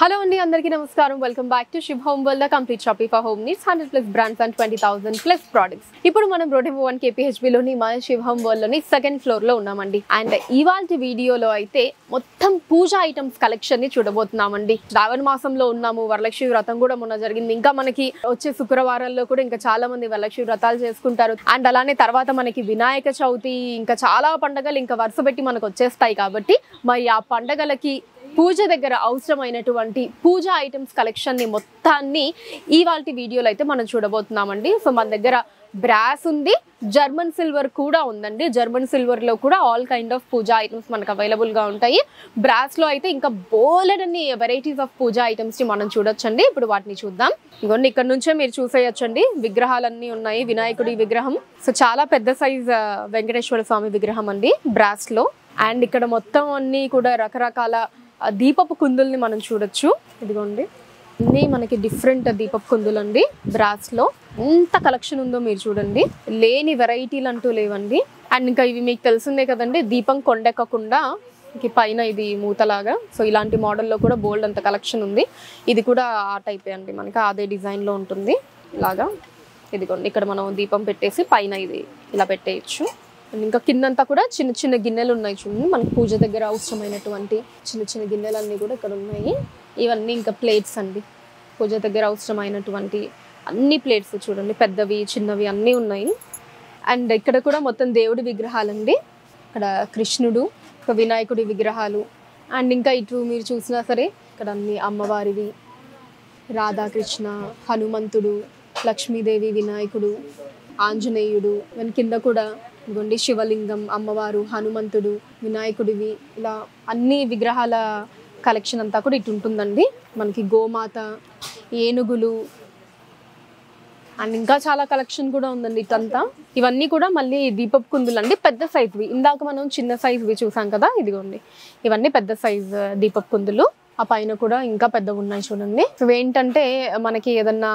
Hello and అందరికీ నమస్కారం welcome back to శుభ home world complete shopping for home needs 100+ brands and 20,000+ products. ఇప్పుడు మనం రోడ్ నెంబర్ 1 KPHB లోని మన శుభ హోమ్ వరల్డ్ లోని సెకండ్ ఫ్లోర్ లో ఉన్నామండి. అండ్ ఇవాల్టి వీడియోలో అయితే మొత్తం పూజ ఐటమ్స్ కలెక్షన్ ని చూడబోతున్నామండి. శ్రావణ మాసంలో ఉన్నాము, వరలక్ష్మి వ్రతం కూడా మొన్న జరిగింది. ఇంకా మనకి వచ్చే శుక్రవారాల్లో కూడా ఇంకా చాలా మంది వరలక్ష్మి వ్రతాలు చేసుకుంటారు. అండ్ అలానే తర్వాత మనకి వినాయక చవితి ఇంకా చాలా పండుగలు ఇంకా వరుస పెట్టి మనకు వచ్చేస్తాయి. కాబట్టి మరి ఆ పండుగలకి పూజ దగ్గర అవసరమైనటువంటి పూజ ఐటమ్స్ కలెక్షన్ ని మొత్తాన్ని ఇవాల్టి వీడియోలో అయితే మనం చూడబోతున్నామండి. సో మన దగ్గర బ్రాస్ ఉంది, జర్మన్ సిల్వర్ కూడా ఉందండి. జర్మన్ సిల్వర్ లో కూడా all kind of puja items మనకు అవైలబుల్ గా ఉంటాయి. బ్రాస్ లో అయితే ఇంకా బోలెడన్ని వెరైటీస్ ఆఫ్ పూజ ఐటమ్స్ ని మనం చూడొచ్చండి. ఇప్పుడు వాటిని చూద్దాం. ఇవన్నీ ఇక్కడ నుంచే మీరు చూసేయచ్చండి. విగ్రహాలన్నీ ఉన్నాయి. వినాయకుడి విగ్రహం, సో చాలా పెద్ద సైజ్ వెంకటేశ్వర స్వామి విగ్రహం అండి బ్రాస్ లో. అండ్ ఇక్కడ మొత్తం అన్ని కూడా రకరకాల దీపపు కుందుల్ని మనం చూడొచ్చు. ఇదిగోండి, అన్నీ మనకి డిఫరెంట్ దీపపు కుందులు అండి. బ్రాస్ లో ఎంత కలెక్షన్ ఉందో మీరు చూడండి. లేని వెరైటీలు అంటూ లేవండి. అండ్ ఇంకా ఇవి మీకు తెలిసిందే కదండి, దీపం కొండెక్కకుండా పైన ఇది మూతలాగా. సో ఇలాంటి మోడల్లో కూడా బోల్డ్ అంత కలెక్షన్ ఉంది. ఇది కూడా ఆ టైపే అండి, మనకి అదే డిజైన్ లో ఉంటుంది ఇలాగా. ఇదిగోండి, ఇక్కడ మనం దీపం పెట్టేసి పైన ఇది ఇలా పెట్టేయచ్చు. ఇంకా కిందంతా కూడా చిన్న చిన్న గిన్నెలు ఉన్నాయి చూడండి. మనకి పూజ దగ్గర అవసరమైనటువంటి చిన్న చిన్న గిన్నెలన్నీ కూడా ఇక్కడ ఉన్నాయి. ఇవన్నీ ఇంకా ప్లేట్స్ అండి, పూజ దగ్గర అవసరమైనటువంటి అన్ని ప్లేట్స్ చూడండి, పెద్దవి చిన్నవి అన్నీ ఉన్నాయి. అండ్ ఇక్కడ కూడా మొత్తం దేవుడి విగ్రహాలండి. ఇక్కడ కృష్ణుడు, వినాయకుడి విగ్రహాలు. అండ్ ఇంకా ఇటు మీరు చూసినా సరే ఇక్కడ అన్ని అమ్మవారివి, రాధాకృష్ణ, హనుమంతుడు, లక్ష్మీదేవి, వినాయకుడు, ఆంజనేయుడు. కింద కూడా ఇదిగోండి శివలింగం, అమ్మవారు, హనుమంతుడు, వినాయకుడివి, ఇలా అన్ని విగ్రహాల కలెక్షన్ అంతా కూడా ఇటు ఉంటుందండి. మనకి గోమాత, ఏనుగులు అండ్ ఇంకా చాలా కలెక్షన్ కూడా ఉందండి ఇటంతా. ఇవన్నీ కూడా మళ్ళీ దీపపు కుందులు అండి, పెద్ద సైజువి. ఇందాక మనం చిన్న సైజువి చూసాం కదా, ఇదిగోండి ఇవన్నీ పెద్ద సైజ్ దీపపు కుందులు. ఆ పైన కూడా ఇంకా పెద్దగా ఉన్నాయి చూడండి. సో ఏంటంటే మనకి ఏదన్నా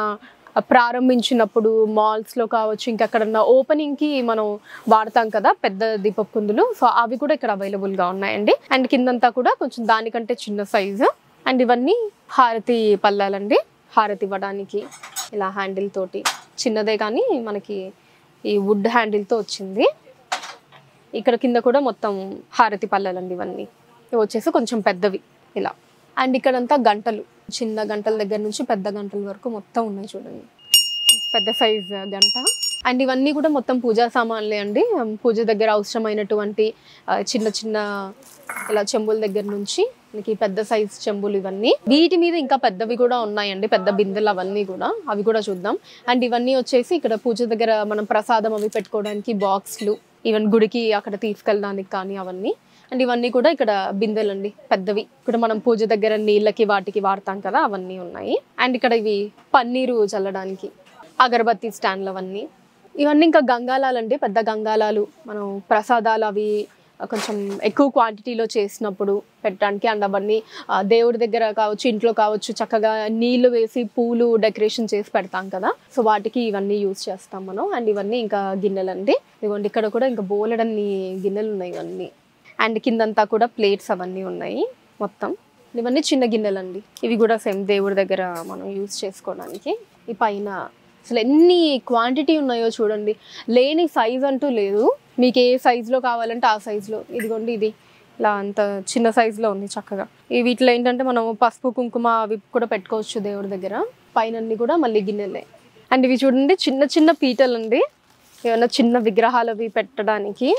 ప్రారంభించినప్పుడు మాల్స్లో కావచ్చు, ఇంకెక్కడన్నా ఓపెనింగ్కి మనం వాడతాం కదా పెద్ద దీపపు కుందులు. సో అవి కూడా ఇక్కడ అవైలబుల్గా ఉన్నాయండి. అండ్ కిందంతా కూడా కొంచెం దానికంటే చిన్న సైజు. అండ్ ఇవన్నీ హారతి పళ్ళాలండి, హారతి ఇవ్వడానికి ఇలా హ్యాండిల్ తోటి, చిన్నదే కానీ మనకి ఈ వుడ్ హ్యాండిల్తో వచ్చింది. ఇక్కడ కింద కూడా మొత్తం హారతి పళ్ళాలండి. ఇవన్నీ ఇవి వచ్చేసి కొంచెం పెద్దవి ఇలా. అండ్ ఇక్కడంతా గంటలు, చిన్న గంటల దగ్గర నుంచి పెద్ద గంటల వరకు మొత్తం ఉన్నాయి చూడండి, పెద్ద సైజ్ గంట. అండ్ ఇవన్నీ కూడా మొత్తం పూజా సామాన్లే అండి. పూజ దగ్గర అవసరమైనటువంటి చిన్న చిన్న ఇలా చెంబుల దగ్గర నుంచి మనకి పెద్ద సైజ్ చెంబులు ఇవన్నీ. వీటి మీద ఇంకా పెద్దవి కూడా ఉన్నాయండి, పెద్ద బిందెలు అవన్నీ కూడా, అవి కూడా చూద్దాం. అండ్ ఇవన్నీ వచ్చేసి ఇక్కడ పూజ దగ్గర మనం ప్రసాదం అవి పెట్టుకోవడానికి బాక్స్లు, ఈవెన్ గుడికి అక్కడ తీసుకెళ్ళడానికి కానీ అవన్నీ. అండ్ ఇవన్నీ కూడా ఇక్కడ బిందెలండి, పెద్దవి. ఇక్కడ మనం పూజ దగ్గర నీళ్ళకి వాటికి వాడతాం కదా, అవన్నీ ఉన్నాయి. అండ్ ఇక్కడ ఇవి పన్నీరు చల్లడానికి అగరబత్తి స్టాండ్లు అవన్నీ. ఇవన్నీ ఇంకా గంగాలాలండి, పెద్ద గంగాలాలు. మనం ప్రసాదాలు అవి కొంచెం ఎక్కువ క్వాంటిటీలో చేసినప్పుడు పెట్టడానికి. అండ్ అవన్నీ దేవుడి దగ్గర కావచ్చు, ఇంట్లో కావచ్చు, చక్కగా నీళ్లు వేసి పూలు డెకరేషన్ చేసి పెడతాం కదా, సో వాటికి ఇవన్నీ యూజ్ చేస్తాం మనం. అండ్ ఇవన్నీ ఇంకా గిన్నెలండి. ఇదిగోండి ఇక్కడ కూడా ఇంకా బోలెడన్ని గిన్నెలు ఉన్నాయి ఇవన్నీ. అండ్ కిందంతా కూడా ప్లేట్స్ అవన్నీ ఉన్నాయి మొత్తం. ఇవన్నీ చిన్న గిన్నెలండి. ఇవి కూడా సేమ్ దేవుడి దగ్గర మనం యూజ్ చేసుకోవడానికి. ఈ పైన అసలు ఎన్ని క్వాంటిటీ ఉన్నాయో చూడండి, లేని సైజ్ అంటూ లేదు. మీకు ఏ సైజులో కావాలంటే ఆ సైజులో. ఇదిగోండి ఇది ఇలా అంత చిన్న సైజులో ఉంది చక్కగా. ఈ వీటిలో ఏంటంటే మనం పసుపు కుంకుమ అవి కూడా పెట్టుకోవచ్చు దేవుడి దగ్గర. పైన అన్ని కూడా మళ్ళీ గిన్నెలే. అండ్ ఇవి చూడండి చిన్న చిన్న పీటలు అండి, ఏమైనా చిన్న విగ్రహాలు అవి పెట్టడానికి.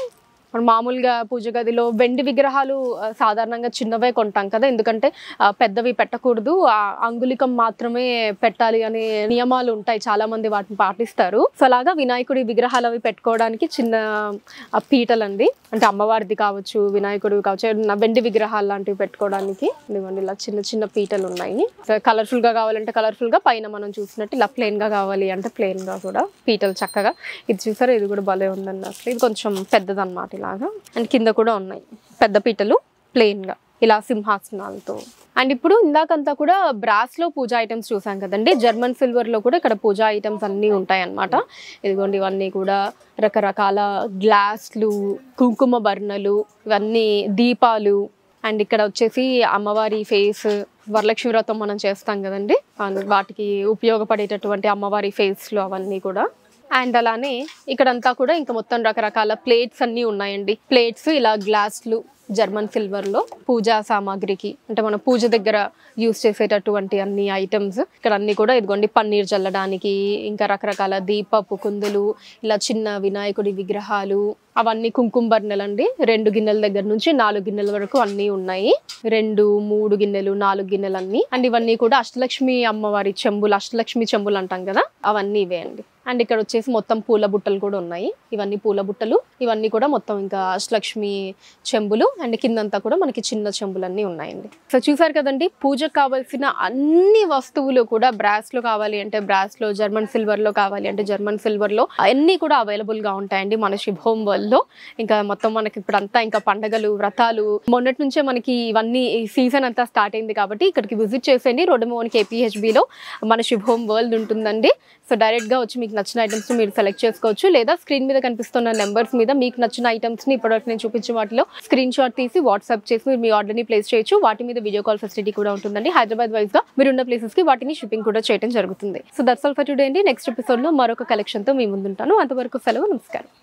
మనం మామూలుగా పూజ గదిలో వెండి విగ్రహాలు సాధారణంగా చిన్నవే కొంటాం కదా, ఎందుకంటే పెద్దవి పెట్టకూడదు, అంగుళికం మాత్రమే పెట్టాలి అనే నియమాలు ఉంటాయి, చాలా మంది వాటిని పాటిస్తారు. సో అలాగా వినాయకుడి విగ్రహాలు అవి పెట్టుకోవడానికి చిన్న పీటలండి, అంటే అమ్మవారిది కావచ్చు, వినాయకుడివి కావచ్చు, వెండి విగ్రహాలు లాంటివి పెట్టుకోవడానికి ఇదిగోండి ఇలా చిన్న చిన్న పీటలు ఉన్నాయి. కలర్ఫుల్ గా కావాలంటే కలర్ఫుల్ గా, పైన మనం చూసినట్టు ఇలా ప్లెయిన్ గా కావాలి అంటే ప్లెయిన్ గా కూడా పీటలు చక్కగా. ఇది చూసారా, ఇది కూడా భలే ఉందండి అసలు. ఇది కొంచెం పెద్దదన్నమాట ఇలాగా. అండ్ కింద కూడా ఉన్నాయి పెద్ద పీటలు ప్లెయిన్ గా ఇలా సింహాసనాలతో. అండ్ ఇప్పుడు ఇందాకంతా కూడా బ్రాస్ లో పూజ ఐటమ్స్ చూసాం కదండి, జర్మన్ సిల్వర్ లో కూడా ఇక్కడ పూజ ఐటమ్స్ అన్నీ ఉంటాయి అన్నమాట. ఇదిగోండి ఇవన్నీ కూడా రకరకాల గ్లాస్లు, కుంకుమ బర్ణలు, ఇవన్నీ దీపాలు. అండ్ ఇక్కడ వచ్చేసి అమ్మవారి ఫేస్, వరలక్ష్మి వ్రతం మనం చేస్తాం కదండి, వాటికి ఉపయోగపడేటటువంటి అమ్మవారి ఫేస్లు అవన్నీ కూడా. అండ్ అలానే ఇక్కడంతా కూడా ఇంకా మొత్తం రకరకాల ప్లేట్స్ అన్నీ ఉన్నాయండి. ప్లేట్స్ ఇలా గ్లాస్లు జర్మన్ సిల్వర్లో పూజా సామాగ్రికి అంటే మన పూజ దగ్గర యూస్ చేసేటటువంటి అన్ని ఐటమ్స్ ఇక్కడ అన్ని కూడా ఇదిగోండి. పన్నీర్ చల్లడానికి, ఇంకా రకరకాల దీపపు కుందులు, ఇలా చిన్న వినాయకుడి విగ్రహాలు, అవన్నీ కుంకుమ బర్నెలండి. 2 గిన్నెల దగ్గర నుంచి 4 గిన్నెల వరకు అన్నీ ఉన్నాయి. 2, 3 గిన్నెలు, 4 గిన్నెలు అన్ని. అండ్ ఇవన్నీ కూడా అష్టలక్ష్మి అమ్మవారి చెంబులు, అష్టలక్ష్మి చెంబులు అంటాం కదా, అవన్నీ ఇవే అండి. అండ్ ఇక్కడ వచ్చేసి మొత్తం పూల బుట్టలు కూడా ఉన్నాయి. ఇవన్నీ పూల బుట్టలు, ఇవన్నీ కూడా మొత్తం ఇంకా అష్టలక్ష్మి చెంబులు. అండ్ కిందంతా కూడా మనకి చిన్న చెంబులన్నీ ఉన్నాయండి. సో చూసారు కదండి, పూజకు కావాల్సిన అన్ని వస్తువులు కూడా బ్రాస్ లో కావాలి అంటే బ్రాస్ లో, జర్మన్ సిల్వర్ లో కావాలి అంటే జర్మన్ సిల్వర్ లో అన్ని కూడా అవైలబుల్ గా ఉంటాయండి మన శుభ హోమ్ వరల్డ్ లో. ఇంకా మొత్తం మనకి ఇప్పుడు అంతా ఇంకా పండగలు, వ్రతాలు మొన్నటి నుంచే మనకి ఇవన్నీ సీజన్ అంతా స్టార్ట్ అయింది కాబట్టి ఇక్కడికి విజిట్ చేసేయండి. రోడ్ నెంబర్ 1 KPHB లో మన శుభ హోమ్ వరల్డ్ ఉంటుందండి. సో డైరెక్ట్ గా వచ్చి మీకు నచ్చిన ఐటమ్స్ మీరు సెలెక్ట్ చేసుకోవచ్చు, లేదా స్క్రీన్ మీద కనిపిస్తున్న నెంబర్స్ మీద మీకు నచ్చిన ఐటమ్స్ ని ఇప్పటివరకు నేను చూపించిన వాటిలో స్క్రీన్ షాట్ తీసి వాట్సాప్ చేసి మీరు మీ ఆర్డర్ ని ప్లేస్ చేయొచ్చు. వాటి మీద వీడియో కాల్ ఫెసిలిటీ కూడా ఉంటుందండి. హైదరాబాద్ వైజ్ గా మీరు ఉన్న ప్లేసెస్ కి వాటిని షిప్పింగ్ కూడా చేయడం జరుగుతుంది. So that's all for today అండి. నెక్స్ట్ ఎపిసోడ్ లో మరొక కలెక్షన్ తో మీ ముందుంటాను. అంతవరకు సెలవు, నమస్కారం.